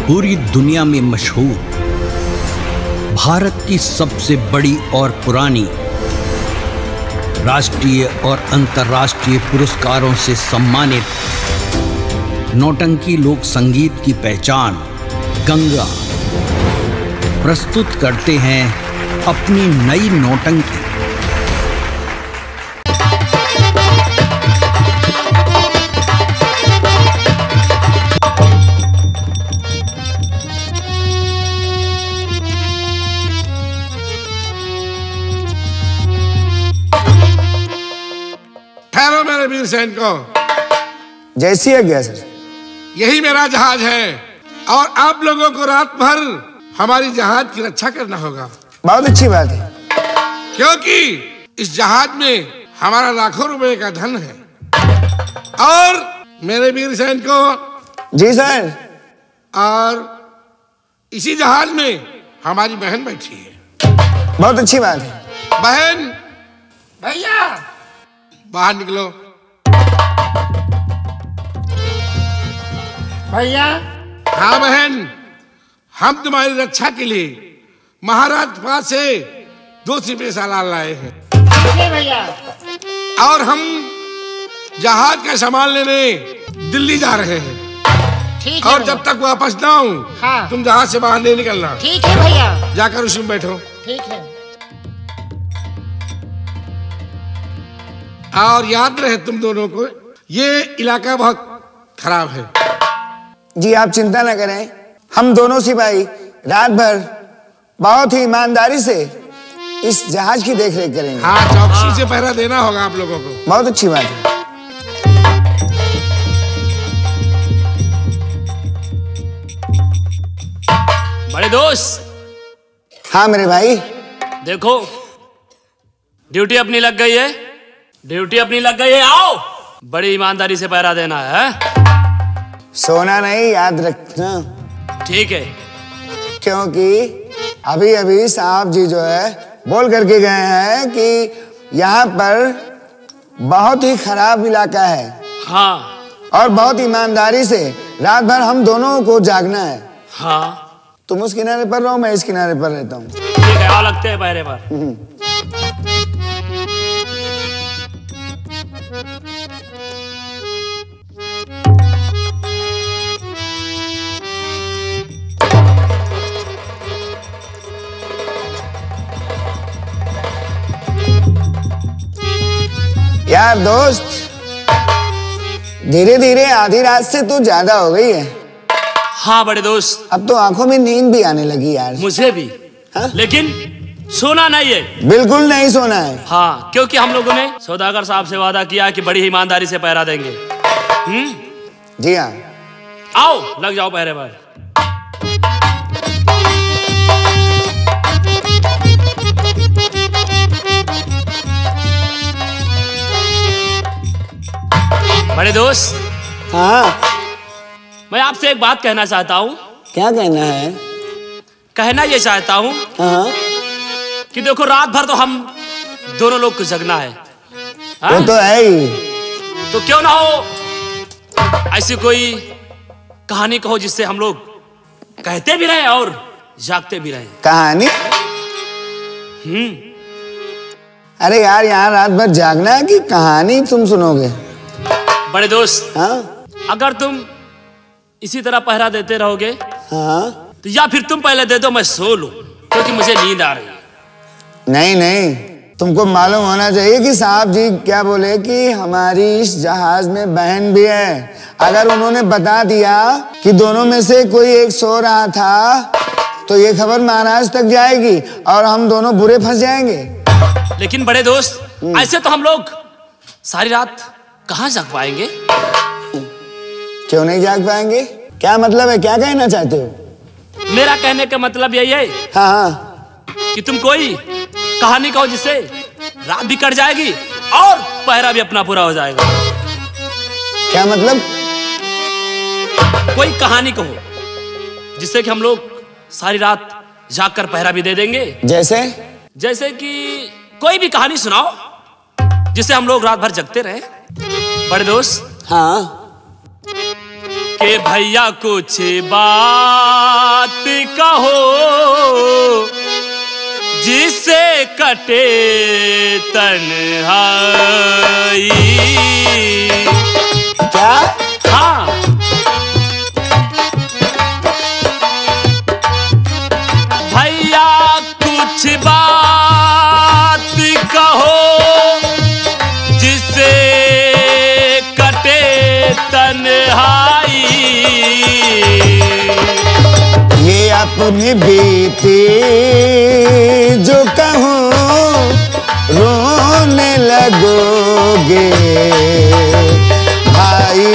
पूरी दुनिया में मशहूर, भारत की सबसे बड़ी और पुरानी, राष्ट्रीय और अंतर्राष्ट्रीय पुरस्कारों से सम्मानित नौटंकी लोक संगीत की पहचान गंगा प्रस्तुत करते हैं अपनी नई नौटंकी। ठहरो मेरे वीर सैनिकों। जैसी है क्या सर? यही मेरा जहाज है और आप लोगों को रात भर हमारी जहाज की रक्षा करना होगा। बहुत अच्छी बात है, क्योंकि इस जहाज में हमारा लाखों रुपए का धन है। और मेरे वीर सैनिकों। जी सर। और इसी जहाज में हमारी बहन बैठी है। बहुत अच्छी बात है। बहन, भैया बाहर निकलो। भैया। हाँ बहन, हम तुम्हारी रक्षा के लिए महाराज के पास से 2 सिपे सालार लाए हैं। भैया। और हम जहाज का सामान लेने दिल्ली जा रहे हैं। ठीक है। और जब तक वापस ना आऊं, हाँ। तुम जहाज से बाहर नहीं निकलना। ठीक है भैया। जाकर उसमें बैठो। ठीक है। और याद रहे तुम दोनों को, ये इलाका बहुत खराब है। जी आप चिंता न करें, हम दोनों सिपाही रात भर बहुत ही ईमानदारी से इस जहाज की देखरेख करेंगे। हाँ, चौकसी से पहरा देना होगा आप लोगों को। बहुत अच्छी बात है। बड़े दोस्त। हाँ मेरे भाई। देखो, ड्यूटी अपनी लग गई है, ड्यूटी अपनी लग गई है। आओ, बड़ी ईमानदारी से पहरा देना है। सोना नहीं, याद रखना। ठीक है। क्योंकि अभी अभी साहब जी जो है बोल करके गए हैं कि यहाँ पर बहुत ही खराब इलाका है। हाँ। और बहुत ईमानदारी से रात भर हम दोनों को जागना है। हाँ। तुम उस किनारे पर रहो, मैं इस किनारे पर रहता हूँ। ठीक है, आओ लगते हैं पहरे पर। यार दोस्त, धीरे धीरे आधी रात से तो ज्यादा हो गई है। हाँ बड़े दोस्त। अब तो आंखों में नींद भी आने लगी यार। मुझे भी। हाँ? लेकिन सोना नहीं है। बिल्कुल नहीं सोना है। हाँ, क्योंकि हम लोगों ने सौदागर साहब से वादा किया कि बड़ी ईमानदारी से पहरा देंगे। जी हाँ। आओ लग जाओ पहरे पर। बड़े दोस्त। हाँ। मैं आपसे एक बात कहना चाहता हूँ। क्या कहना है? कहना ये चाहता हूँ। हाँ। कि देखो, रात भर तो हम दोनों लोग को जगना है। वो तो है ही। तो क्यों ना हो ऐसी कोई कहानी कहो जिससे हम लोग कहते भी रहे और जागते भी रहे। कहानी? अरे यार, यहाँ रात भर जागना है कि कहानी तुम सुनोगे? बड़े दोस्त। हाँ? अगर तुम इसी तरह पहरा देते रहोगे, हाँ? तो या फिर तुम पहले दे दो, मैं सो लूं, क्योंकि मुझे नींद आ रही है। नहीं नहीं, तुमको मालूम होना चाहिए कि साहब जी क्या बोले कि हमारी इस जहाज में बहन भी है। अगर उन्होंने बता दिया कि दोनों में से कोई एक सो रहा था, तो ये खबर महाराज तक जाएगी और हम दोनों बुरे फंस जाएंगे। लेकिन बड़े दोस्त, ऐसे तो हम लोग सारी रात कहाँ जग पाएंगे? क्यों नहीं जाग पाएंगे? क्या मतलब है, क्या कहना चाहते हो? मेरा कहने का मतलब यही है। हाँ। कि तुम कोई कहानी कहो जिससे रात भी कट जाएगी और पहरा भी अपना पूरा हो जाएगा। क्या मतलब? कोई कहानी कहो जिससे कि हम लोग सारी रात जाग कर पहरा भी दे देंगे। जैसे कि कोई भी कहानी सुनाओ जिससे हम लोग रात भर जगते रहे। बड़े दोस्त। हाँ। के भैया कुछ बात कहो जिससे कटे तन्हाई। क्या? हाँ, भैया कुछ बात कहो जिससे कटे तन्हाई। ये अपनी बीती जो कहूँ रोने लगोगे भाई।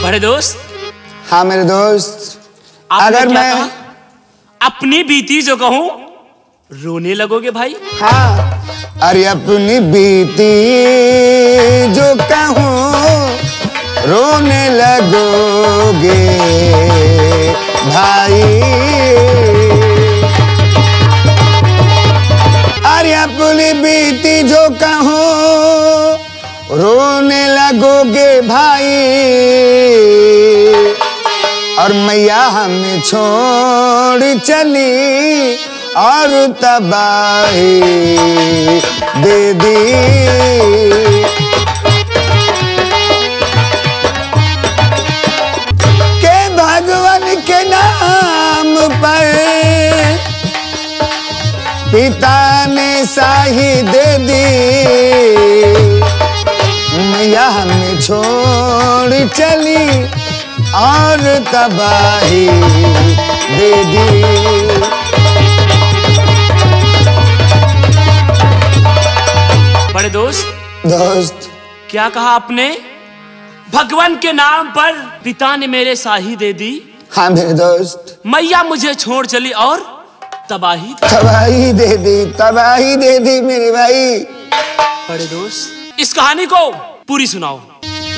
बड़े दोस्त। हाँ मेरे दोस्त, आपने अगर क्या मैं कहा? अपनी बीती जो कहूं रोने लगोगे भाई। हाँ, अरे अपनी बीती जो कहूँ रोने लगोगे भाई। अरे अपनी बीती जो कहूँ रोने लगोगे भाई। और मैया हमें छोड़ चली और तबाही दे दी। के भगवान के नाम पर पिता ने साही दे दी। मैया हमें छोड़ चली और तबाही दे दी। बड़े दोस्त। दोस्त, क्या कहा आपने? भगवान के नाम पर पिता ने मेरे साही दे दी। हाँ मेरे दोस्त, मैया मुझे छोड़ चली और तबाही। तबाही दे दी, तबाही दे दी मेरे भाई। बड़े दोस्त, इस कहानी को पूरी सुनाओ।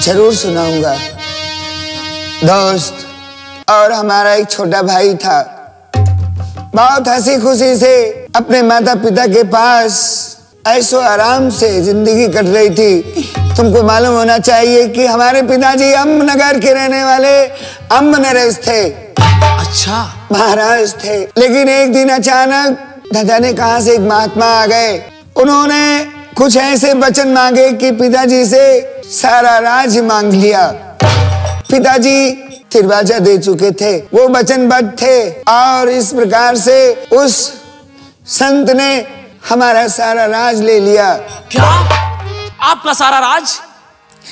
जरूर सुनाऊंगा दोस्त। और हमारा एक छोटा भाई था, बहुत हंसी खुशी से अपने माता पिता के पास ऐसो आराम से जिंदगी कट रही थी। तुमको मालूम होना चाहिए कि हमारे पिताजी अम्बनगर के रहने वाले अम्बनरेश थे। अच्छा। महाराज थे। लेकिन एक दिन अचानक न जाने कहां से एक महात्मा आ गए। उन्होंने कुछ ऐसे वचन मांगे कि पिताजी से सारा राज मांग लिया। पिताजी तिरवाजा दे चुके थे, वो वचनबद्ध थे। और इस प्रकार से उस संत ने हमारा सारा राज ले लिया। क्या? आपका सारा राज?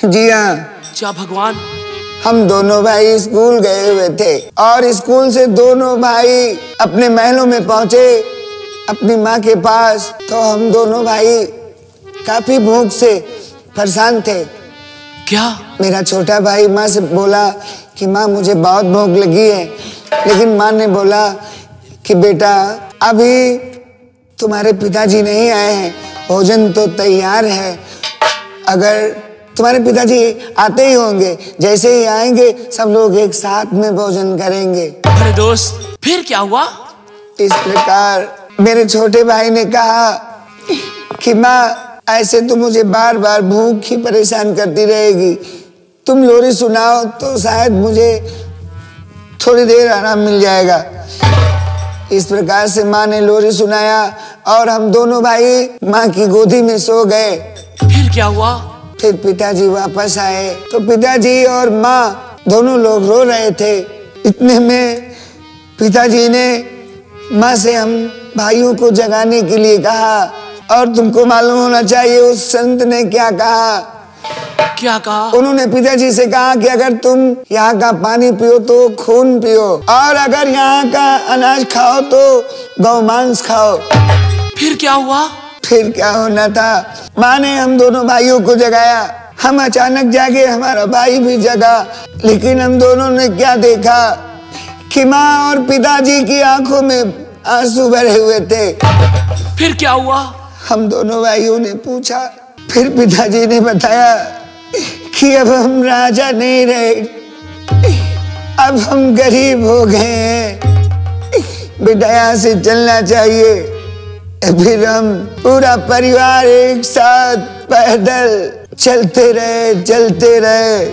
जी हाँ। क्या भगवान। हम दोनों भाई स्कूल गए हुए थे और स्कूल से दोनों भाई अपने महलों में पहुंचे अपनी माँ के पास। तो हम दोनों भाई काफी भूख से परेशान थे। क्या? मेरा छोटा भाई माँ से बोला कि माँ मुझे बहुत भूख लगी है। लेकिन माँ ने बोला कि बेटा अभी तुम्हारे पिताजी नहीं आए हैं, भोजन तो तैयार है। अगर तुम्हारे पिताजी आते ही होंगे, जैसे ही आएंगे सब लोग एक साथ में भोजन करेंगे। अरे दोस्त, फिर क्या हुआ? इस प्रकार मेरे छोटे भाई ने कहा कि माँ ऐसे तो मुझे बार बार भूख ही परेशान करती रहेगी, तुम लोरी सुनाओ तो शायद मुझे थोड़ी देर आराम मिल जाएगा। इस प्रकार से माँ ने लोरी सुनाया और हम दोनों भाई माँ की गोदी में सो गए। फिर क्या हुआ? फिर पिताजी वापस आए तो पिताजी और माँ दोनों लोग रो रहे थे। इतने में पिताजी ने माँ से हम भाइयों को जगाने के लिए कहा। और तुमको मालूम होना चाहिए उस संत ने क्या कहा। क्या कहा? उन्होंने पिताजी से कहा कि अगर तुम यहाँ का पानी पियो तो खून पियो, और अगर यहाँ का अनाज खाओ तो गौमांस खाओ। फिर क्या हुआ? फिर क्या होना था, माँ ने हम दोनों भाइयों को जगाया। हम अचानक जागे, हमारा भाई भी जगा। लेकिन हम दोनों ने क्या देखा कि माँ और पिताजी की आंखों में आंसू भरे हुए थे। फिर क्या हुआ? हम दोनों भाइयों ने पूछा। फिर पिताजी ने बताया कि अब हम राजा नहीं रहे, अब हम गरीब हो गए हैं, बेटा यहाँ से चलना चाहिए। फिर हम पूरा परिवार एक साथ पैदल चलते रहे।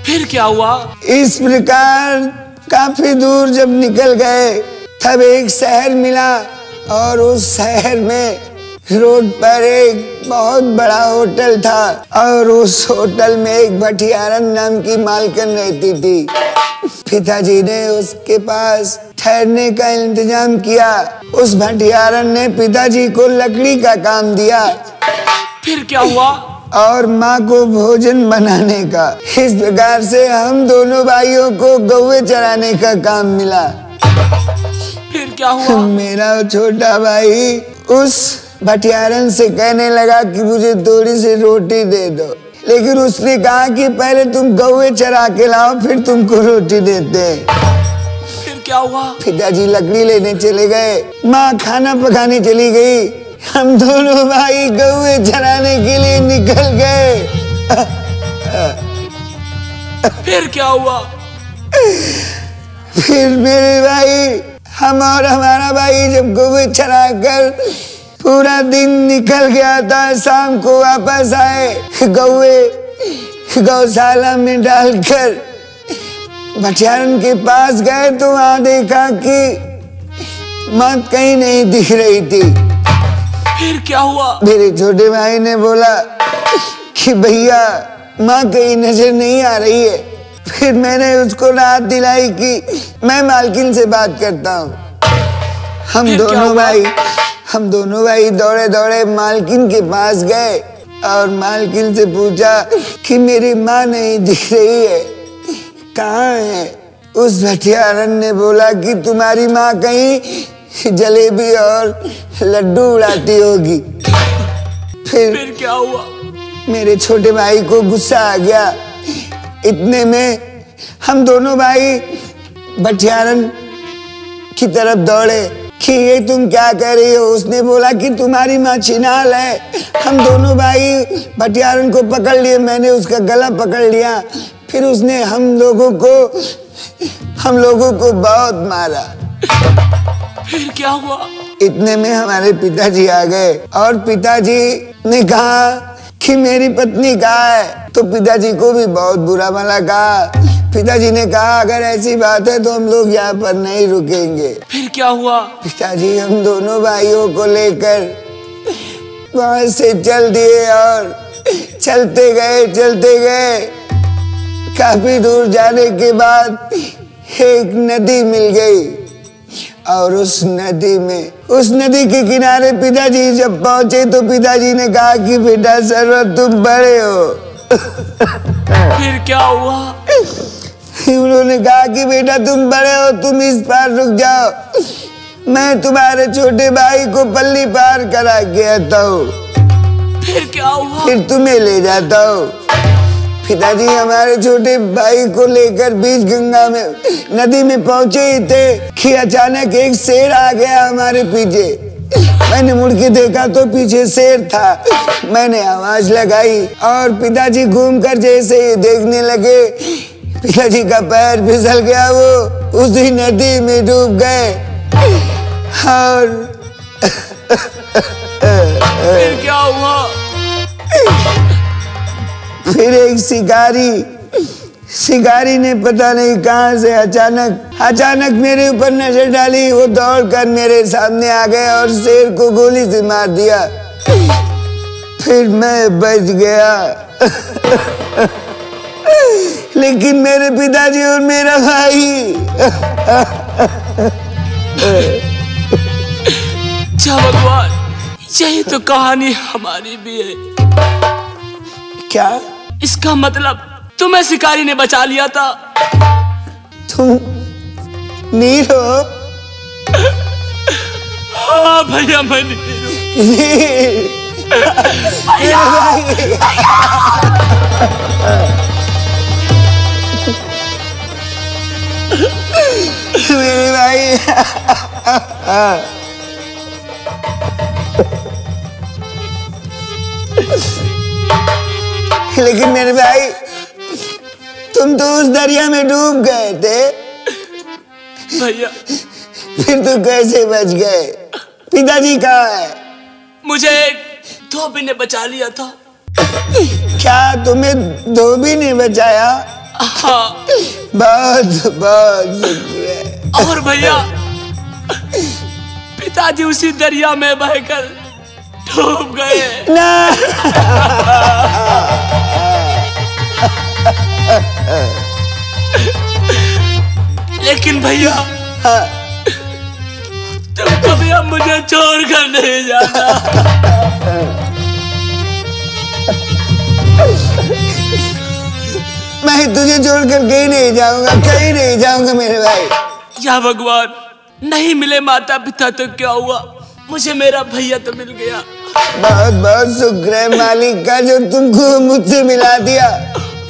फिर क्या हुआ? इस प्रकार काफी दूर जब निकल गए तब एक शहर मिला और उस शहर में रोड पर एक बहुत बड़ा होटल था और उस होटल में एक भटियारन नाम की मालकिन रहती थी। पिताजी ने उसके पास ठहरने का इंतजाम किया। उस भटियारन ने पिताजी को लकड़ी का काम दिया। फिर क्या हुआ? और माँ को भोजन बनाने का। इस प्रकार से हम दोनों भाइयों को गौवे चराने का काम मिला। फिर क्या हुआ? मेरा छोटा भाई उस भटियारन से कहने लगा कि मुझे थोड़ी सी रोटी दे दो, लेकिन उसने कहा कि पहले तुम गौवे चरा के लाओ फिर तुमको रोटी देते हैं। फिर क्या हुआ? पिताजी लकड़ी लेने चले गए, माँ खाना पकाने चली गई, हम दोनों भाई गौवे चराने के लिए निकल गए। फिर क्या हुआ? फिर मेरे भाई, हम और हमारा भाई जब गौवे चरा कर पूरा दिन निकल गया था, शाम को वापस आए। गौवे गौशाला में डालकर भटियारन के पास गए तो वहां देखा कि माँ कहीं नहीं दिख रही थी। फिर क्या हुआ? मेरे छोटे भाई ने बोला कि भैया माँ कहीं नजर नहीं आ रही है। फिर मैंने उसको राहत दिलाई कि मैं मालकिन से बात करता हूँ। हम दोनों भाई दौड़े दौड़े मालकिन के पास गए और मालकिन से पूछा कि मेरी माँ नहीं दिख रही है, कहाँ है? उस भटियारन ने बोला कि तुम्हारी माँ कहीं जलेबी और लड्डू उड़ाती होगी। फिर क्या हुआ? मेरे छोटे भाई को गुस्सा आ गया। इतने में हम दोनों भाई भटियारन की तरफ दौड़े कि ये तुम क्या कर रही हो? उसने बोला कि तुम्हारी माँ छिनाल है। हम दोनों भाई भटियारन को पकड़ लिए, मैंने उसका गला पकड़ लिया। फिर उसने हम लोगों को बहुत मारा। फिर क्या हुआ? इतने में हमारे पिताजी आ गए और पिताजी ने कहा कि मेरी पत्नी कहाँ है? तो पिताजी को भी बहुत बुरा भला कहा। पिताजी ने कहा अगर ऐसी बात है तो हम लोग यहाँ पर नहीं रुकेंगे। फिर क्या हुआ? पिताजी हम दोनों भाइयों को लेकर वहां से चल दिए और चलते गए। काफी दूर जाने के बाद एक नदी मिल गई और उस नदी के किनारे पिताजी जब पहुंचे तो पिताजी ने कहा कि बेटा सर्वत तुम बड़े हो। फिर क्या हुआ? उन्होंने कहा कि बेटा तुम बड़े हो, तुम इस पार रुक जाओ, मैं तुम्हारे छोटे भाई को पल्ली पार करा के आता हूँ, फिर क्या हुआ? फिर तुम्हें ले जाता हूँ। पिताजी हमारे छोटे भाई को लेकर बीच गंगा में नदी में पहुंचे ही थे कि अचानक एक शेर आ गया हमारे पीछे। मैंने मुड़ के देखा तो पीछे शेर था। मैंने आवाज लगाई और पिताजी घूमकर जैसे ही देखने लगे, पिताजी का पैर फिसल गया, वो उसी नदी में डूब गए। और फिर क्या हुआ? फिर एक शिकारी ने पता नहीं कहां से अचानक मेरे ऊपर नजर डाली। वो दौड़कर मेरे सामने आ गए और शेर को गोली से मार दिया। फिर मैं बच गया। लेकिन मेरे पिताजी और मेरा भाई अच्छा भगवान, यही तो कहानी हमारी भी है। क्या? इसका मतलब तुम्हें शिकारी ने बचा लिया था? तुम नीर हो? हाँ भैया मैं नीर हूँ। मेरे भाई लेकिन मेरे भाई तुम तो उस दरिया में डूब गए थे भैया। फिर तुम कैसे बच गए? पिताजी कहाँ है? मुझे धोबी ने बचा लिया था। क्या तुम्हें धोबी ने बचाया? हाँ। बहुत बहुत शुक्र है। और भैया पिताजी उसी दरिया में बहकर डूब गए। ना लेकिन भैया तुम कभी अब मुझे छोड़कर नहीं जाना। मैं तुझे छोड़कर कहीं नहीं जाऊंगा, कहीं नहीं जाऊंगा मेरे भाई। या भगवान, नहीं मिले माता पिता तो क्या हुआ, मुझे मेरा भैया तो मिल गया। बहुत बहुत शुक्र है मालिक का जो तुमको मुझसे मिला दिया।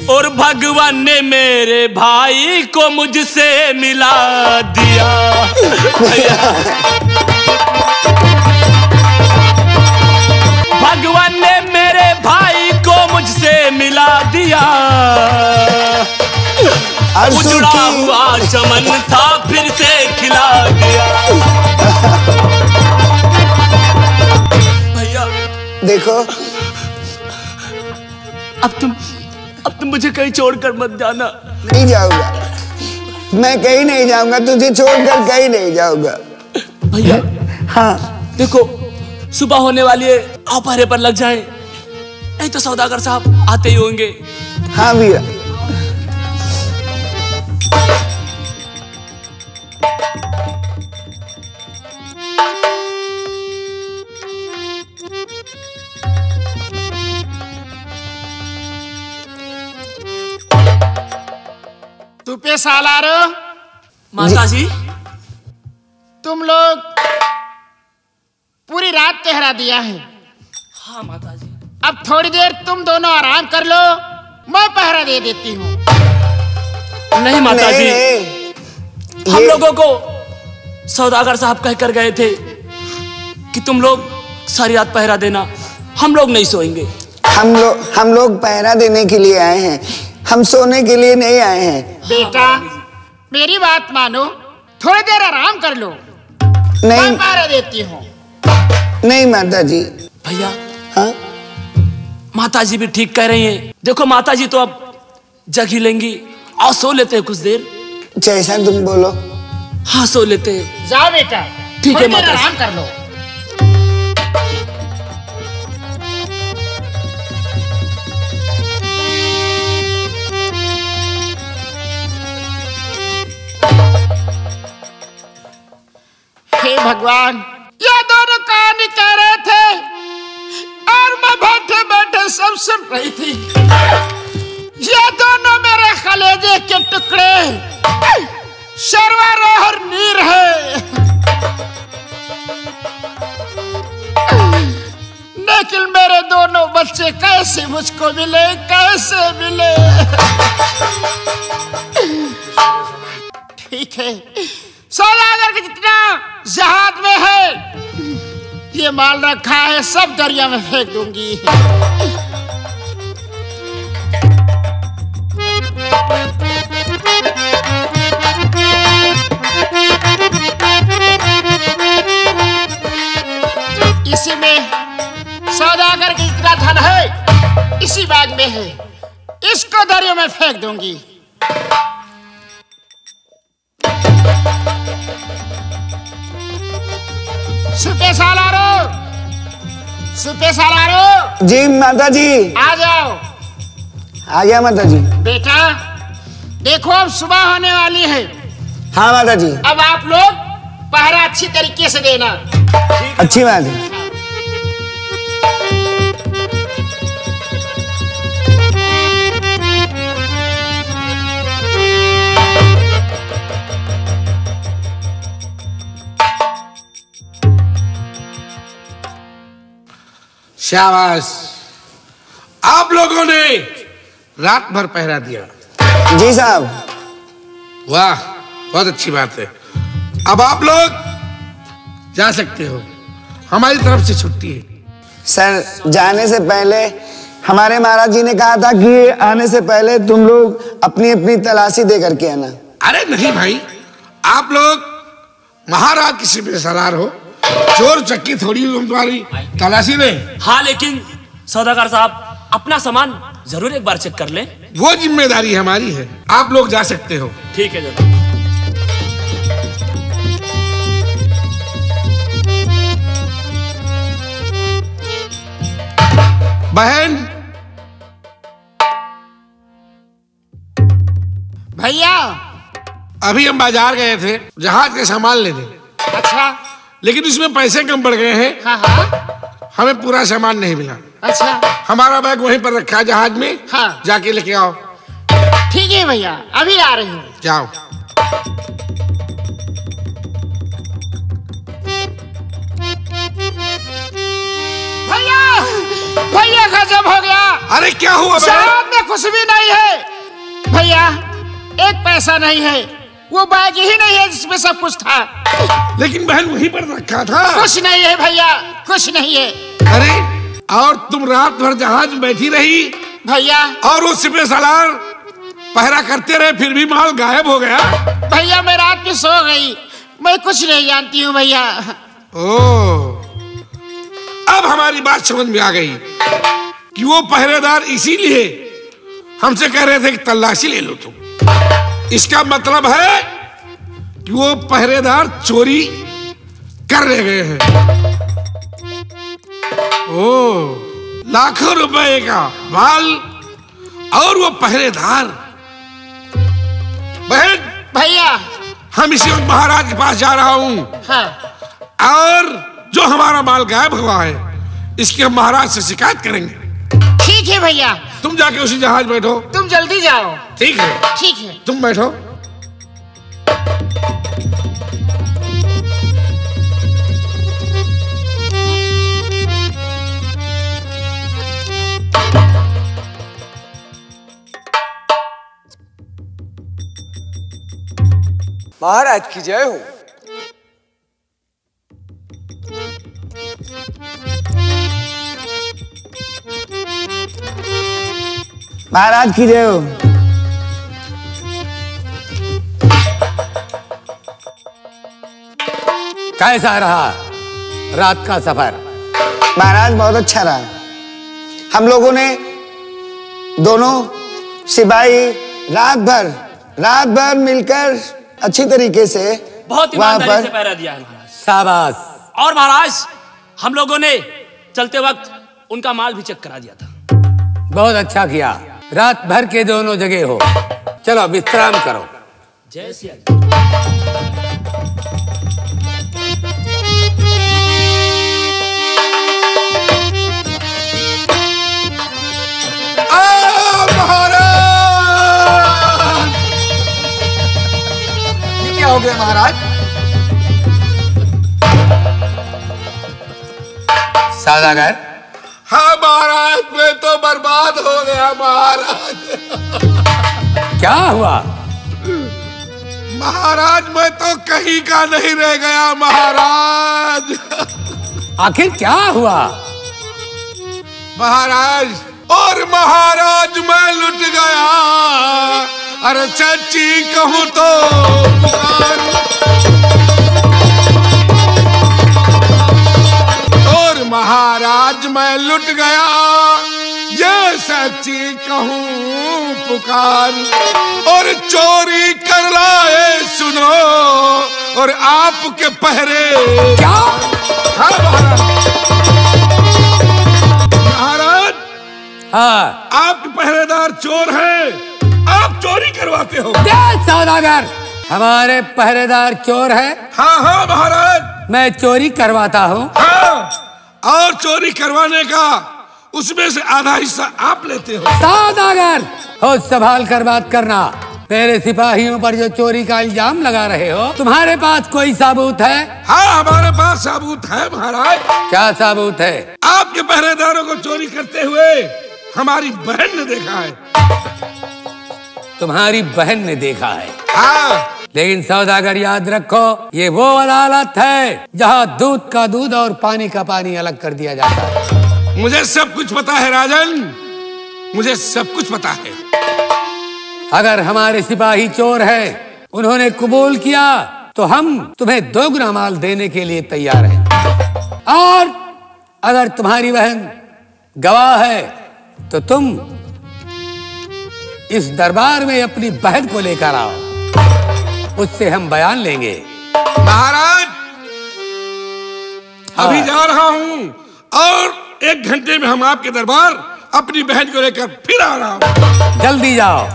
और भगवान ने मेरे भाई को मुझसे मिला दिया। भगवान ने मेरे भाई को मुझसे मिला दिया। उजड़ा हुआ चमन था फिर से खिला दिया। भैया देखो, अब तुम मुझे कहीं छोड़कर मत जाना। नहीं जाऊंगा, मैं कहीं नहीं जाऊंगा, तुझे छोड़कर कहीं नहीं जाऊंगा। भैया हाँ देखो, सुबह होने वाली है, आओ पहरे पर लग जाएं। नहीं तो सौदागर साहब आते ही होंगे। हाँ भैया। तुपे सालारो, माता जी, तुम लोग पूरी रात पहरा दिया है। हाँ माता जी। अब थोड़ी देर तुम दोनों आराम कर लो, मैं पहरा दे देती हूँ। नहीं माता जी, हम लोगों को सौदागर साहब कहकर गए थे कि तुम लोग सारी रात पहरा देना, हम लोग नहीं सोएंगे। हम लोग पहरा देने के लिए आए हैं, हम सोने के लिए नहीं आए हैं। बेटा मेरी बात मानो, थोड़ी देर आराम कर लो, मैं नहीं पहरा देती हूँ। नहीं माता जी। भैया हाँ माता जी भी ठीक कह रही हैं। देखो माता जी तो अब जग ही लेंगी, और सो लेते हैं कुछ देर। जैसा तुम बोलो। हाँ सो लेते हैं। जाओ बेटा, ठीक है थोड़ी देर माता जी। आराम कर लो। हे भगवान, ये दोनों कहानी कह रहे थे और मैं बैठे बैठे सब सुन रही थी। ये दोनों मेरे कलेजे के टुकड़े शर्वर और नीर है, लेकिन मेरे दोनों बच्चे कैसे मुझको मिले, कैसे मिले। ठीक है, सौदागर के जितना जहाज में है ये माल रखा है, सब दरिया में फेंक दूंगी। इसी में सौदागर के जितना धन है इसी बैग में है, इसको दरिया में फेंक दूंगी। सुपे सालारो, जी माता जी। आ जाओ। आ गया माता जी। बेटा देखो, अब सुबह होने वाली है। हाँ माता जी। अब आप लोग पहरा अच्छी तरीके से देना। अच्छी बात है। शाबाश, आप लोगों ने रात भर पहरा दिया। जी साहब। वाह, बहुत अच्छी बात है। अब आप लोग जा सकते हो, हमारी तरफ से छुट्टी है। सर, जाने से पहले हमारे महाराज जी ने कहा था कि आने से पहले तुम लोग अपनी अपनी तलाशी दे करके आना। अरे नहीं भाई, आप लोग महाराज किसी पे सलार हो, चोर चक्की थोड़ी तुम्हारी तलाशी ले। हाँ लेकिन सौदागर साहब, अपना सामान जरूर एक बार चेक कर लें। वो जिम्मेदारी हमारी है, आप लोग जा सकते हो। ठीक है जनाब। बहन, भैया। अभी हम बाजार गए थे जहाज के सामान लेने। अच्छा। लेकिन उसमें पैसे कम पड़ गए हैं। हाँ हाँ। हमें पूरा सामान नहीं मिला। अच्छा। हमारा बैग वहीं पर रखा है जहाज में। हाँ। जाके लेके आओ। ठीक है भैया, अभी आ रही हूँ। जाओ। भैया, भैया गजब हो गया। अरे क्या हुआ? साहब में कुछ भी नहीं है भैया, एक पैसा नहीं है, वो बैग ही नहीं है जिसमें सब कुछ था। लेकिन बहन वहीं पर रखा था। कुछ नहीं है भैया, कुछ नहीं है। अरे और तुम रात भर जहाज में बैठी रही भैया, और वो सिपह सालार पहरा करते रहे, फिर भी माल गायब हो गया। भैया मैं रात में सो गई, मैं कुछ नहीं जानती हूँ भैया। ओह, अब हमारी बात समझ में आ गई कि वो पहरेदार इसीलिए हमसे कह रहे थे कि तलाशी ले लो तुम। इसका मतलब है कि वो पहरेदार चोरी करने गए हैं। ओह, लाखों रुपए का माल और वो पहरेदार। बहन, भैया। हम इसी वक्त महाराज के पास जा रहा हूँ। हाँ। और जो हमारा माल गायब हुआ है इसकी हम महाराज से शिकायत करेंगे। ठीक है भैया। तुम जाके उसी जहाज बैठो। तुम जल्दी जाओ। ठीक है। ठीक है। तुम बैठो। महाराज की जय हो। महाराज की जय हो। कैसा रहा रात का सफर? महाराज बहुत अच्छा रहा। हम लोगों ने दोनों सिपाही रात भर मिलकर अच्छी तरीके से बहुत ईमानदारी से पहरा दिया है महाराज। शाबाश। और महाराज हम लोगों ने चलते वक्त उनका माल भी चेक करा दिया था। बहुत अच्छा किया। रात भर के दोनों जगह हो। चलो विश्राम करो। जय सिया जी। क्या हो गया महाराज? सौदागर। हाँ महाराज, मैं तो बर्बाद हो गया महाराज। क्या हुआ? महाराज मैं तो कहीं का नहीं रह गया महाराज। आखिर क्या हुआ? महाराज और महाराज मैं लुट गया। अरे सच्ची कहूँ तो और महाराज मैं लुट गया, ये सच्ची कहूँ पुकार। और चोरी कर लाए सुनो और आपके पहरे। क्या? हाँ महाराज, हाँ, आपके पहरेदार चोर हैं, आप चोरी करवाते हो। सौदागर, हमारे पहरेदार चोर है। हाँ हाँ महाराज, मैं चोरी करवाता हूँ। हाँ, और चोरी करवाने का उसमें से आधा हिस्सा आप लेते हो। सौदागर, होश संभाल कर बात करना। मेरे सिपाहियों पर जो चोरी का इल्जाम लगा रहे हो, तुम्हारे पास कोई सबूत है? हाँ हमारे पास सबूत है महाराज। क्या सबूत है? आपके पहरेदारों को चोरी करते हुए हमारी बहन ने देखा है। तुम्हारी बहन ने देखा है? हाँ। लेकिन सौदागर याद रखो, ये वो अदालत है जहाँ दूध का दूध और पानी का पानी अलग कर दिया जाता है। मुझे सब कुछ पता है राजन, मुझे सब कुछ पता है। अगर हमारे सिपाही चोर हैं, उन्होंने कबूल किया तो हम तुम्हें दोगुना माल देने के लिए तैयार हैं। और अगर तुम्हारी बहन गवाह है तो तुम इस दरबार में अपनी बहन को लेकर आओ, उससे हम बयान लेंगे। महाराज अभी जा रहा हूं और 1 घंटे में हम आपके दरबार अपनी बहन को लेकर फिर आ रहा हूं। जल्दी जाओ।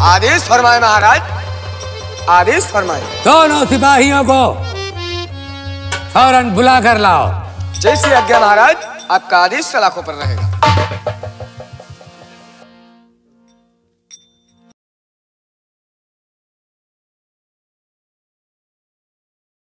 आदेश फरमाए महाराज, आदेश फरमाए। दोनों सिपाहियों को फौरन बुला कर लाओ। जैसी आज्ञा महाराज, आपका आदेश सलाखों पर रहेगा।